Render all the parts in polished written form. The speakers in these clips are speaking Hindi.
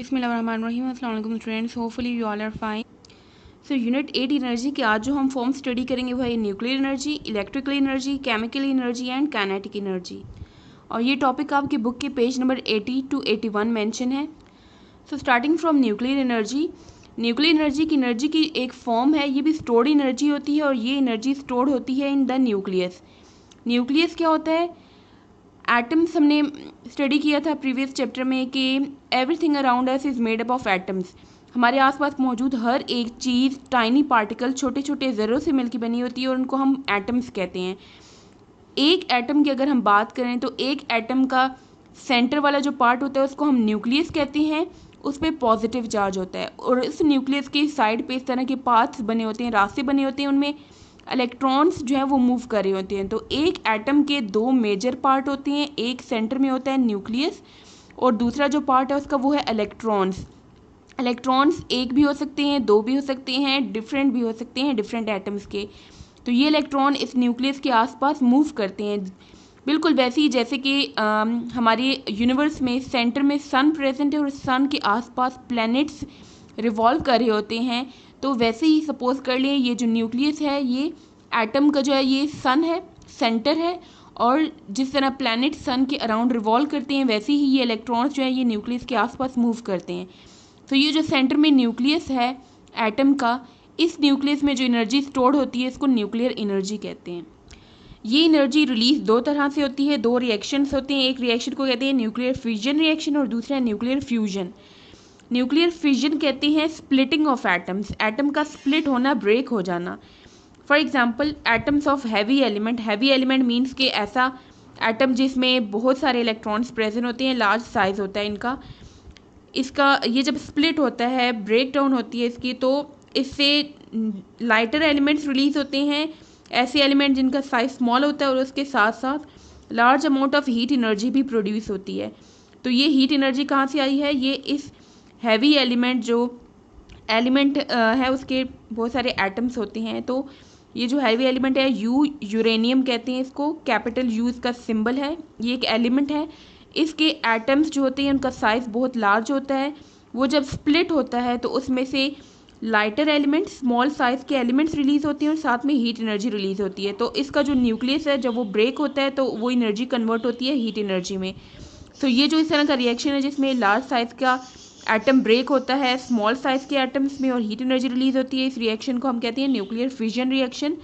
बिस्मिल्लाहिर्रहमानिर्रहीम। अस्सलाम वालेकुम friends, hopefully you all are fine. So unit 8 energy के आज जो हम फॉर्म स्टडी करेंगे वह है nuclear energy, electrical energy, chemical energy and kinetic energy. और ये टॉपिक आपकी बुक के पेज नंबर 80 to 81 मेंशन है। So starting from nuclear energy, nuclear energy की एक फॉर्म है। ये भी स्टोर्ड एनर्जी होती है और ये एनर्जी स्टोर्ड होती है इन द न्यूक्लियस। न्यूक्लियस क्या होता है? एटम्स हमने स्टडी किया था प्रीवियस चैप्टर में कि everything around us is made up of atoms. हमारे आसपास मौजूद हर एक चीज़ टाइनी पार्टिकल छोटे छोटे ज़र्रों से मिलकर बनी होती है और उनको हम एटम्स कहते हैं। एक एटम की अगर हम बात करें तो एक एटम का सेंटर वाला जो पार्ट होता है उसको हम न्यूक्लियस कहते हैं। उस पर पॉजिटिव चार्ज होता है और इस न्यूक्लियस के साइड पे इस तरह के पाथ्स बने होते हैं, रास्ते बने होते हैं, उनमें इलेक्ट्रॉन्स जो है वो मूव कर रहे होते हैं। तो एक एटम के दो मेजर पार्ट होते हैं, एक सेंटर में होता है न्यूक्लियस और दूसरा जो पार्ट है उसका वो है इलेक्ट्रॉन्स। इलेक्ट्रॉन्स एक भी हो सकते हैं, दो भी हो सकते हैं, डिफरेंट भी हो सकते हैं डिफरेंट एटम्स के। तो ये इलेक्ट्रॉन इस न्यूक्लियस के आसपास मूव करते हैं, बिल्कुल वैसे ही जैसे कि हमारे यूनिवर्स में सेंटर में सन प्रेजेंट है और सन के आसपास प्लैनेट्स रिवॉल्व कर रहे होते हैं। तो वैसे ही सपोज कर लें ये जो न्यूक्लियस है ये एटम का जो है ये सन है, सेंटर है, और जिस तरह प्लैनेट सन के अराउंड रिवॉल्व करते हैं वैसे ही ये इलेक्ट्रॉन्स जो है ये न्यूक्लियस के आसपास मूव करते हैं। तो ये जो सेंटर में न्यूक्लियस है एटम का, इस न्यूक्लियस में जो एनर्जी स्टोर्ड होती है इसको न्यूक्लियर एनर्जी कहते हैं। ये एनर्जी रिलीज दो तरह से होती है, दो रिएक्शंस होते हैं। एक रिएक्शन को कहते हैं न्यूक्लियर फिजन रिएक्शन और दूसरा न्यूक्लियर फ्यूजन। न्यूक्लियर फिजन कहते हैं स्प्लिटिंग ऑफ एटम्स, एटम का स्प्लिट होना, ब्रेक हो जाना। For example atoms of heavy element, heavy element means के ऐसा एटम जिसमें बहुत सारे इलेक्ट्रॉन्स प्रेजेंट होते हैं, लार्ज साइज होता है इनका। इसका ये जब स्प्लिट होता है, ब्रेक डाउन होती है इसकी, तो इससे लाइटर एलिमेंट्स रिलीज होते हैं, ऐसे एलिमेंट जिनका साइज स्मॉल होता है, और उसके साथ साथ large amount of heat energy भी प्रोड्यूस होती है। तो ये हीट एनर्जी कहाँ से आई है? ये इस हैवी एलिमेंट जो एलिमेंट है उसके बहुत सारे एटम्स होते हैं। तो ये जो हैवी एलिमेंट है यूरेनियम कहते हैं इसको, कैपिटल यू इसका सिंबल है। ये एक एलिमेंट है, इसके एटम्स जो होते हैं उनका साइज़ बहुत लार्ज होता है। वो जब स्प्लिट होता है तो उसमें से लाइटर एलिमेंट्स, स्मॉल साइज़ के एलिमेंट्स रिलीज़ होती हैं और साथ में हीट एनर्जी रिलीज़ होती है। तो इसका जो न्यूक्लियस है जब वो ब्रेक होता है तो वो एनर्जी कन्वर्ट होती है हीट एनर्जी में। तो ये जो इस तरह का रिएक्शन है जिसमें लार्ज साइज़ का एटम ब्रेक होता है स्मॉल साइज़ के एटम्स में और हीट एनर्जी रिलीज़ होती है, इस रिएक्शन को हम कहते हैं न्यूक्लियर फिजन रिएक्शन।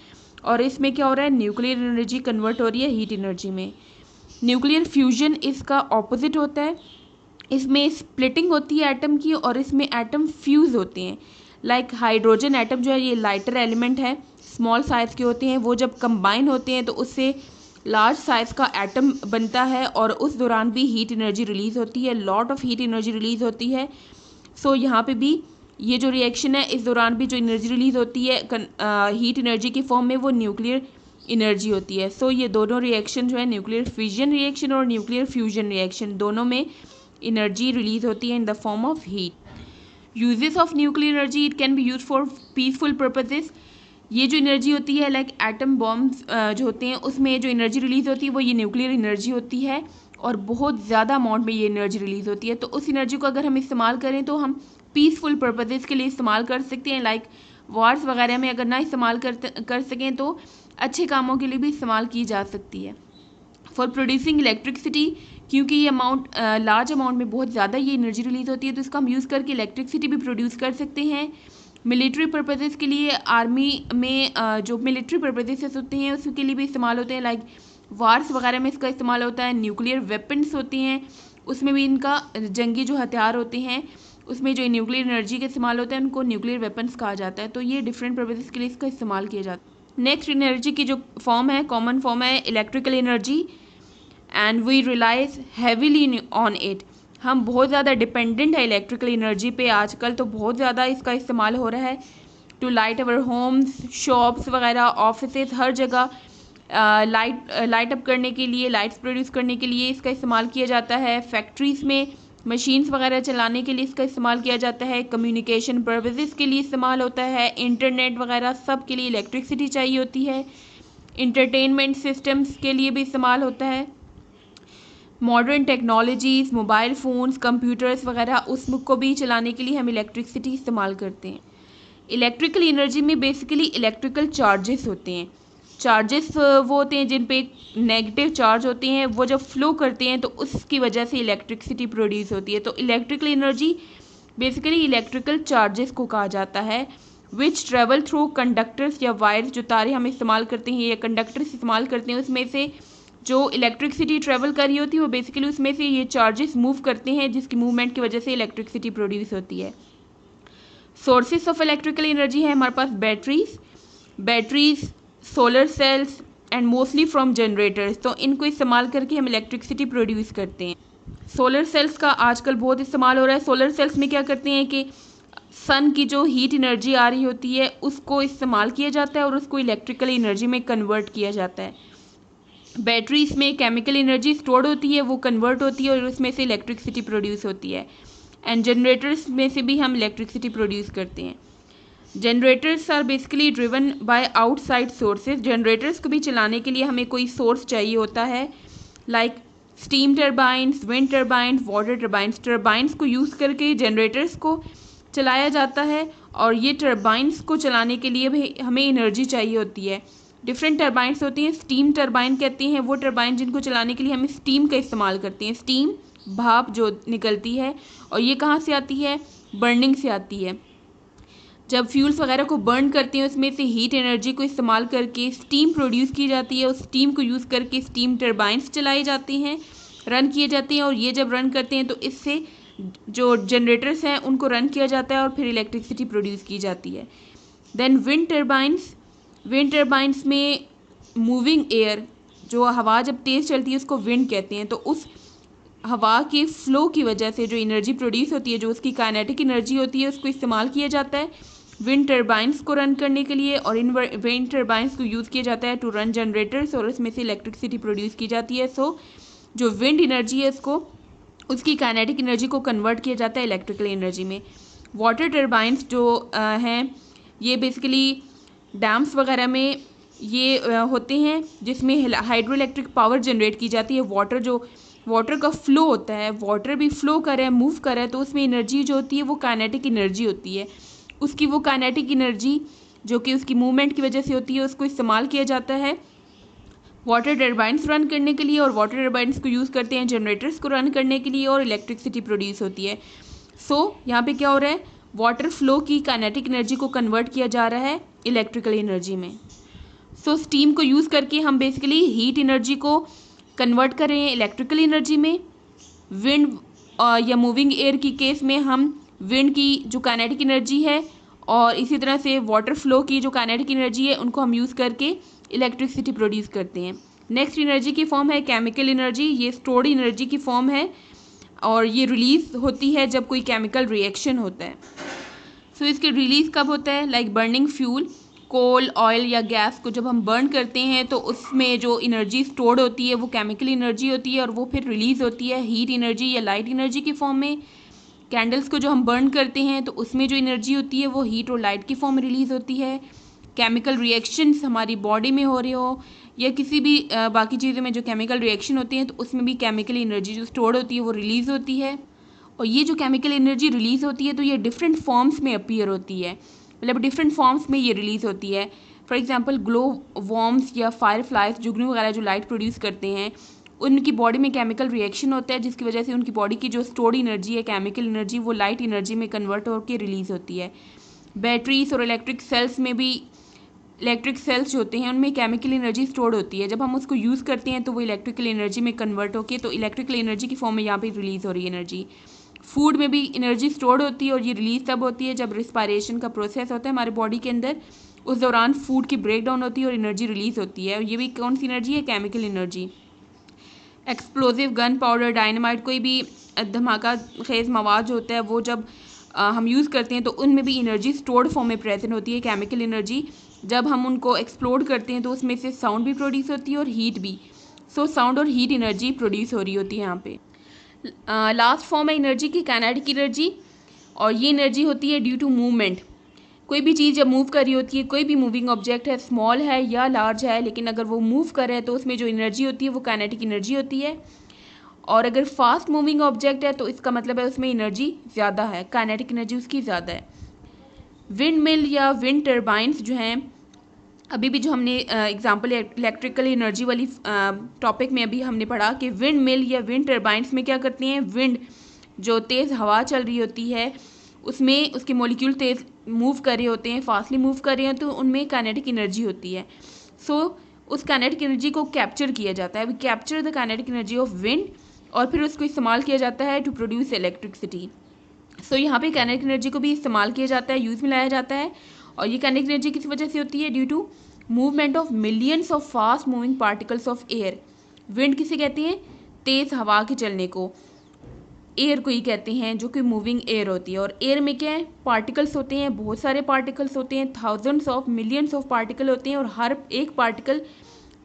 और इसमें क्या हो रहा है? न्यूक्लियर एनर्जी कन्वर्ट हो रही है हीट एनर्जी में। न्यूक्लियर फ्यूजन इसका ऑपोजिट होता है, इसमें स्प्लिटिंग होती है एटम की और इसमें एटम फ्यूज़ होते हैं। लाइक हाइड्रोजन एटम जो है ये लाइटर एलिमेंट है, स्मॉल साइज़ के होते हैं, वो जब कंबाइन होते हैं तो उससे लार्ज साइज़ का एटम बनता है और उस दौरान भी हीट एनर्जी रिलीज़ होती है, lot of heat energy release होती है। सो यहाँ पे भी ये जो रिएक्शन है इस दौरान भी जो एनर्जी रिलीज़ होती है हीट एनर्जी की फॉर्म में वो न्यूक्लियर एनर्जी होती है। सो ये दोनों रिएक्शन जो है न्यूक्लियर फिजन रिएक्शन और न्यूक्लियर फ्यूजन रिएक्शन, दोनों में एनर्जी रिलीज़ होती है in the form of heat. Uses of nuclear energy, it can be use for peaceful purposes. ये जो एनर्जी होती है लाइक एटम बॉम्ब्स जो होते हैं उसमें जो एनर्जी रिलीज़ होती है वो ये न्यूक्लियर एनर्जी होती है और बहुत ज़्यादा अमाउंट में ये एनर्जी रिलीज़ होती है। तो उस एनर्जी को अगर हम इस्तेमाल करें तो हम पीसफुल पर्पजेस के लिए इस्तेमाल कर सकते हैं। लाइक वार्स वगैरह में अगर ना इस्तेमाल कर सकें तो अच्छे कामों के लिए भी इस्तेमाल की जा सकती है। फॉर प्रोड्यूसिंग इलेक्ट्रिसिटी, क्योंकि ये अमाउंट लार्ज अमाउंट में बहुत ज़्यादा ये एनर्जी रिलीज़ होती है तो इसका हम यूज़ करके इलेक्ट्रिसिटी भी प्रोड्यूस कर सकते हैं। मिलिट्री पर्पजेज़ के लिए आर्मी में जो मिलिट्री पर्पजेस होते हैं उसके लिए भी इस्तेमाल होते हैं। लाइक वार्स वगैरह में इसका इस्तेमाल होता है। न्यूक्लियर वेपन्स होती हैं उसमें भी इनका जंगी जो हथियार होते हैं उसमें जो न्यूक्लियर एनर्जी का इस्तेमाल होता है उनको न्यूक्लियर वेपन्स कहा जाता है। तो ये डिफरेंट पर्पजेज़ के लिए इसका इस्तेमाल किया जाता है। नेक्स्ट एनर्जी की जो फॉर्म है, कॉमन फॉर्म है electrical energy, and we relies heavily on it. हम बहुत ज़्यादा डिपेंडेंट है इलेक्ट्रिकल एनर्जी पे, आजकल तो बहुत ज़्यादा इसका इस्तेमाल हो रहा है to light our homes, shops वगैरह, ऑफिसेज, हर जगह लाइट अप करने के लिए, लाइट्स प्रोड्यूस करने के लिए इसका इस्तेमाल किया जाता है। फैक्ट्रीज़ में मशीन्स वगैरह चलाने के लिए इसका इस्तेमाल किया जाता है। कम्युनिकेशन पर्पजेज़ के लिए इस्तेमाल होता है। इंटरनेट वगैरह सब के लिए इलेक्ट्रिसिटी चाहिए होती है। इंटरटेनमेंट सिस्टम्स के लिए भी इस्तेमाल होता है। Modern technologies, mobile phones, computers वगैरह उसको भी चलाने के लिए हम इलेक्ट्रिसिटी इस्तेमाल करते हैं। इलेक्ट्रिकल एनर्जी में बेसिकली इलेक्ट्रिकल चार्जेस होते हैं। चार्जेस वो होते हैं जिन पे नेगेटिव चार्ज होते हैं, वो जब फ्लो करते हैं तो उसकी वजह से इलेक्ट्रिसिटी प्रोड्यूस होती है। तो electrical energy basically electrical charges को कहा जाता है, विच ट्रेवल थ्रू कंडक्टर्स या वायर्स, जो तारे हम इस्तेमाल करते हैं या कंडक्टर्स इस्तेमाल करते हैं, उसमें से जो इलेक्ट्रिसिटी ट्रेवल कर रही होती है वो बेसिकली उसमें से ये चार्जेस मूव करते हैं, जिसकी मूवमेंट की वजह से इलेक्ट्रिसिटी प्रोड्यूस होती है। सोर्सेस ऑफ इलेक्ट्रिकल एनर्जी है हमारे पास batteries, solar cells and mostly from generators. तो इनको इस्तेमाल करके हम इलेक्ट्रिसिटी प्रोड्यूस करते हैं। सोलर सेल्स का आजकल बहुत इस्तेमाल हो रहा है। सोलर सेल्स में क्या करते हैं कि सन की जो हीट एनर्जी आ रही होती है उसको इस्तेमाल किया जाता है और उसको इलेक्ट्रिकल एनर्जी में कन्वर्ट किया जाता है। बैटरीज में केमिकल एनर्जी स्टोर्ड होती है, वो कन्वर्ट होती है और उसमें से इलेक्ट्रिसिटी प्रोड्यूस होती है। एंड जनरेटर्स में से भी हम इलेक्ट्रिसिटी प्रोड्यूस करते हैं। Generators are basically driven by outside sources. Generators को भी चलाने के लिए हमें कोई सोर्स चाहिए होता है, like steam turbines, wind turbines, water turbines. Turbines को यूज़ करके जनरेटर्स को चलाया जाता है और ये टर्बाइंस को चलाने के लिए भी हमें एनर्जी चाहिए होती है। डिफरेंट टर्बाइंस होती हैं। स्टीम टर्बाइन कहते हैं वो टर्बाइन जिनको चलाने के लिए हम स्टीम का इस्तेमाल करते हैं। स्टीम भाप जो निकलती है, और ये कहाँ से आती है? बर्निंग से आती है। जब फ्यूल्स वगैरह को बर्न करते हैं उसमें से हीट एनर्जी को इस्तेमाल करके स्टीम प्रोड्यूस की जाती है। उस स्टीम को यूज़ करके स्टीम टर्बाइंस चलाए जाते हैं, रन किए जाते हैं, और ये जब रन करते हैं तो इससे जो जनरेटर्स हैं उनको रन किया जाता है और फिर इलेक्ट्रिसिटी प्रोड्यूस की जाती है। देन विंड टर्बाइंस में मूविंग एयर, जो हवा जब तेज़ चलती है उसको विंड कहते हैं। तो उस हवा के फ्लो की वजह से जो एनर्जी प्रोड्यूस होती है, जो उसकी काइनेटिक एनर्जी होती है, उसको इस्तेमाल किया जाता है विंड टर्बाइंस को रन करने के लिए, और इन विंड टर्बाइंस को यूज़ किया जाता है टू रन जनरेटर्स और उसमें से इलेक्ट्रिसिटी प्रोड्यूस की जाती है। सो जो विंड एनर्जी है उसको उसकी काइनेटिक एनर्जी को कन्वर्ट किया जाता है इलेक्ट्रिकल एनर्जी में। वाटर टर्बाइंस जो हैं ये बेसिकली डैम्स वगैरह में ये होते हैं जिसमें हाइड्रो इलेक्ट्रिक पावर जनरेट की जाती है। वाटर का फ्लो होता है, वाटर भी फ्लो कर रहा है, मूव कर रहा है, तो उसमें एनर्जी जो होती है वो काइनेटिक एनर्जी होती है। उसकी वो काइनेटिक एनर्जी जो कि उसकी मूवमेंट की वजह से होती है उसको इस्तेमाल किया जाता है वाटर टर्बाइंस रन करने के लिए, और वाटर टर्बाइंस को यूज़ करते हैं जनरेटर्स को रन करने के लिए और इलेक्ट्रिसिटी प्रोड्यूस होती है। यहाँ पे क्या हो रहा है? वाटर फ्लो की काइनेटिक एनर्जी को कन्वर्ट किया जा रहा है इलेक्ट्रिकल एनर्जी में। स्टीम को यूज़ करके हम बेसिकली हीट एनर्जी को कन्वर्ट कर रहे हैं इलेक्ट्रिकल एनर्जी में। विंड या मूविंग एयर की केस में हम विंड की जो काइनेटिक एनर्जी है और इसी तरह से वाटर फ्लो की जो काइनेटिक एनर्जी है उनको हम यूज़ करके इलेक्ट्रिसिटी प्रोड्यूस करते हैं। नेक्स्ट एनर्जी की फॉर्म है केमिकल एनर्जी। ये स्टोर्ड एनर्जी की फॉर्म है और ये रिलीज होती है जब कोई केमिकल रिएक्शन होता है। इसकी रिलीज कब होता है? लाइक बर्निंग फ्यूल, कोल, ऑयल या गैस को जब हम बर्न करते हैं तो उसमें जो एनर्जी स्टोर्ड होती है वो केमिकल एनर्जी होती है और वो फिर रिलीज होती है हीट एनर्जी या लाइट एनर्जी की फॉर्म में। कैंडल्स को जो हम बर्न करते हैं तो उसमें जो एनर्जी होती है वो हीट और लाइट की फॉर्म में रिलीज होती है। केमिकल रिएक्शंस हमारी बॉडी में हो रहे हो या किसी भी बाकी चीज़ों में जो केमिकल रिएक्शन होती हैं तो उसमें भी केमिकल एनर्जी जो स्टोर्ड होती है वो रिलीज़ होती है। और ये जो केमिकल एनर्जी रिलीज़ होती है तो ये डिफरेंट फॉर्म्स में अपीयर होती है, मतलब डिफरेंट फॉर्म्स में ये रिलीज़ होती है। फॉर एग्जांपल ग्लो वॉर्म्स या फायर फ्लाइज, जुगनू वगैरह जो लाइट प्रोड्यूस करते हैं उनकी बॉडी में केमिकल रिएक्शन होता है जिसकी वजह से उनकी बॉडी की जो स्टोर्ड एनर्जी है केमिकल एनर्जी वो लाइट एनर्जी में कन्वर्ट होकर रिलीज़ होती है। बैटरीज और इलेक्ट्रिक सेल्स में भी इलेक्ट्रिक सेल्स जो होते हैं उनमें केमिकल एनर्जी स्टोर्ड होती है, जब हम उसको यूज़ करते हैं तो वो इलेक्ट्रिकल एनर्जी में कन्वर्ट होकर तो इलेक्ट्रिकल एनर्जी की फॉर्म में यहाँ पे रिलीज़ हो रही है एनर्जी। फूड में भी एनर्जी स्टोर्ड होती है और ये रिलीज तब होती है जब रिस्पायरेशन का प्रोसेस होता है हमारे बॉडी के अंदर, उस दौरान फूड की ब्रेक डाउन होती है और एनर्जी रिलीज होती है। और ये भी कौन सी एनर्जी है? Chemical energy. Explosive, gun powder, dynamite, कोई भी धमाका खेज मवाद जो होता है वो जब हम यूज़ करते हैं तो उनमें भी एनर्जी स्टोर्ड फॉर्म में प्रेजेंट होती है केमिकल एनर्जी। जब हम उनको एक्सप्लोड करते हैं तो उसमें से साउंड भी प्रोड्यूस होती है और हीट भी। साउंड और हीट एनर्जी प्रोड्यूस हो रही होती है यहाँ पे। लास्ट फॉर्म है एनर्जी की काइनेटिक एनर्जी, और ये एनर्जी होती है ड्यू टू मूवमेंट। कोई भी चीज़ जब मूव कर रही होती है, कोई भी मूविंग ऑब्जेक्ट है, स्मॉल है या लार्ज है, लेकिन अगर वो मूव कर रहा है तो उसमें जो एनर्जी होती है वो काइनेटिक एनर्जी होती है। और अगर फास्ट मूविंग ऑब्जेक्ट है तो इसका मतलब है उसमें एनर्जी ज़्यादा है, काइनेटिक एनर्जी उसकी ज़्यादा है। विंड मिल या विंड टर्बाइंस जो हैं, अभी भी जो हमने एग्जांपल इलेक्ट्रिकल एनर्जी वाली टॉपिक में अभी हमने पढ़ा कि विंड मिल या विंड टर्बाइंस में क्या करते हैं, विंड जो तेज़ हवा चल रही होती है उसमें उसके मॉलिक्यूल तेज़ मूव कर रहे होते हैं, फास्टली मूव कर रहे हैं, तो उनमें काइनेटिक एनर्जी होती है। सो उस काइनेटिक एनर्जी को कैप्चर किया जाता है, we capture the kinetic energy of wind, और फिर उसको इस्तेमाल किया जाता है टू प्रोड्यूस इलेक्ट्रिसिटी। सो यहाँ पे काइनेटिक एनर्जी को भी इस्तेमाल किया जाता है, यूज़ में लाया जाता है। और ये काइनेटिक एनर्जी किस वजह से होती है, due to movement of millions of fast moving particles of air. Wind किसे कहते हैं, तेज़ हवा के चलने को, एयर को ही कहते हैं, जो कि मूविंग एयर होती है। और एयर में क्या है, पार्टिकल्स होते हैं, बहुत सारे पार्टिकल्स होते हैं, thousands of millions of particle होते हैं, और हर एक पार्टिकल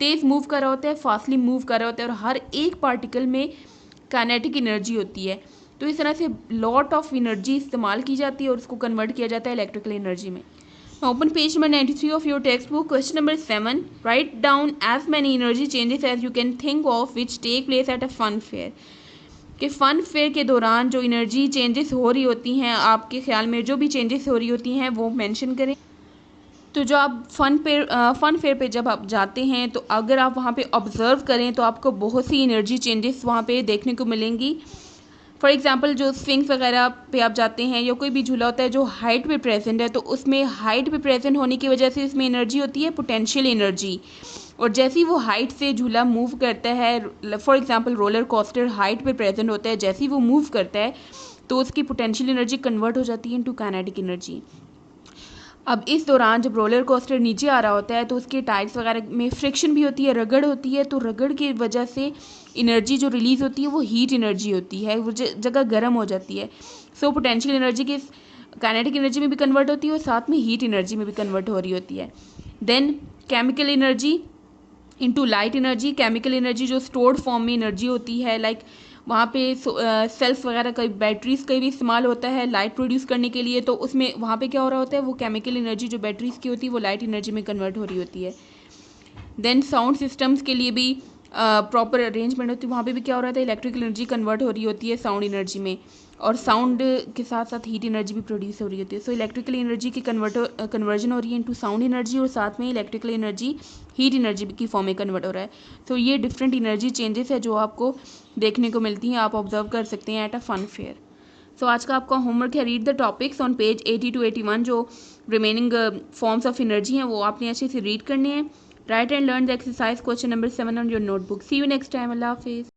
तेज़ मूव कर रहा होता है, फास्टली मूव कर रहा होता है, और हर एक पार्टिकल में काइनेटिक एनर्जी होती है। तो इस तरह से लॉट ऑफ एनर्जी इस्तेमाल की जाती है और उसको कन्वर्ट किया जाता है इलेक्ट्रिकल एनर्जी में। Open page number 93 of your textbook, question number 7, write down as many energy changes as you can think of which take place at a fun fair. कि फ़न फेयर के दौरान जो एनर्जी चेंजेस हो रही होती हैं, आपके ख्याल में जो भी चेंजेस हो रही होती हैं वो मेंशन करें। तो जो आप फ़न फेयर पे जब आप जाते हैं तो अगर आप वहाँ पे ऑब्ज़र्व करें तो आपको बहुत सी एनर्जी चेंजेस वहाँ पे देखने को मिलेंगी। फॉर एग्ज़ाम्पल जो स्विंग्स वगैरह पे आप जाते हैं या कोई भी झूला होता है जो हाइट पे प्रेजेंट है, तो उसमें हाइट पे प्रेजेंट होने की वजह से इसमें एनर्जी होती है पोटेंशियल एनर्जी। और जैसे ही वो हाइट से झूला मूव करता है, for example roller coaster height पे प्रेजेंट होता है, जैसे ही वो मूव करता है तो उसकी पोटेंशियल एनर्जी कन्वर्ट हो जाती है इनटू काइनेटिक एनर्जी। अब इस दौरान जब रोलर कोस्टर नीचे आ रहा होता है तो उसके टायर्स वगैरह में फ्रिक्शन भी होती है, रगड़ होती है, तो रगड़ की वजह से एनर्जी जो रिलीज़ होती है वो हीट एनर्जी होती है, वो जगह गर्म हो जाती है। सो पोटेंशियल एनर्जी के काइनेटिक एनर्जी में भी कन्वर्ट होती है और साथ में हीट एनर्जी में भी कन्वर्ट हो रही होती है। Then chemical energy into light energy. Chemical energy जो स्टोर्ड फॉर्म में एनर्जी होती है, लाइक वहाँ पे सेल्स वगैरह का, बैटरीज का भी इस्तेमाल होता है लाइट प्रोड्यूस करने के लिए, तो उसमें वहाँ पे क्या हो रहा होता है, वो केमिकल एनर्जी जो बैटरीज की होती है वो लाइट एनर्जी में कन्वर्ट हो रही होती है। देन साउंड सिस्टम्स के लिए भी प्रॉपर अरेंजमेंट होती है, वहाँ पे भी क्या हो रहा था, इलेक्ट्रिकल एनर्जी कन्वर्ट हो रही होती है साउंड एनर्जी में, और साउंड के साथ साथ हीट एनर्जी भी प्रोड्यूस हो रही होती है। सो इलेक्ट्रिकल एनर्जी की कन्वर्जन हो रही है इनटू साउंड एनर्जी, और साथ में इलेक्ट्रिकल एनर्जी हीट एनर्जी की फॉर्म में कन्वर्ट हो रहा है। तो ये डिफरेंट एनर्जी चेंजेस है जो आपको देखने को मिलती हैं, आप ऑब्जर्व कर सकते हैं एट अ फन फेयर। सो आज का आपका होमवर्क है, read the topics on page 80 to 81, जो रिमेनिंग फॉर्म्स ऑफ एनर्जी हैं वो आपने अच्छे से रीड करने हैं। Write and learn the exercise question number 7 on your notebook. See you next time, अल्लाह हाफिज़।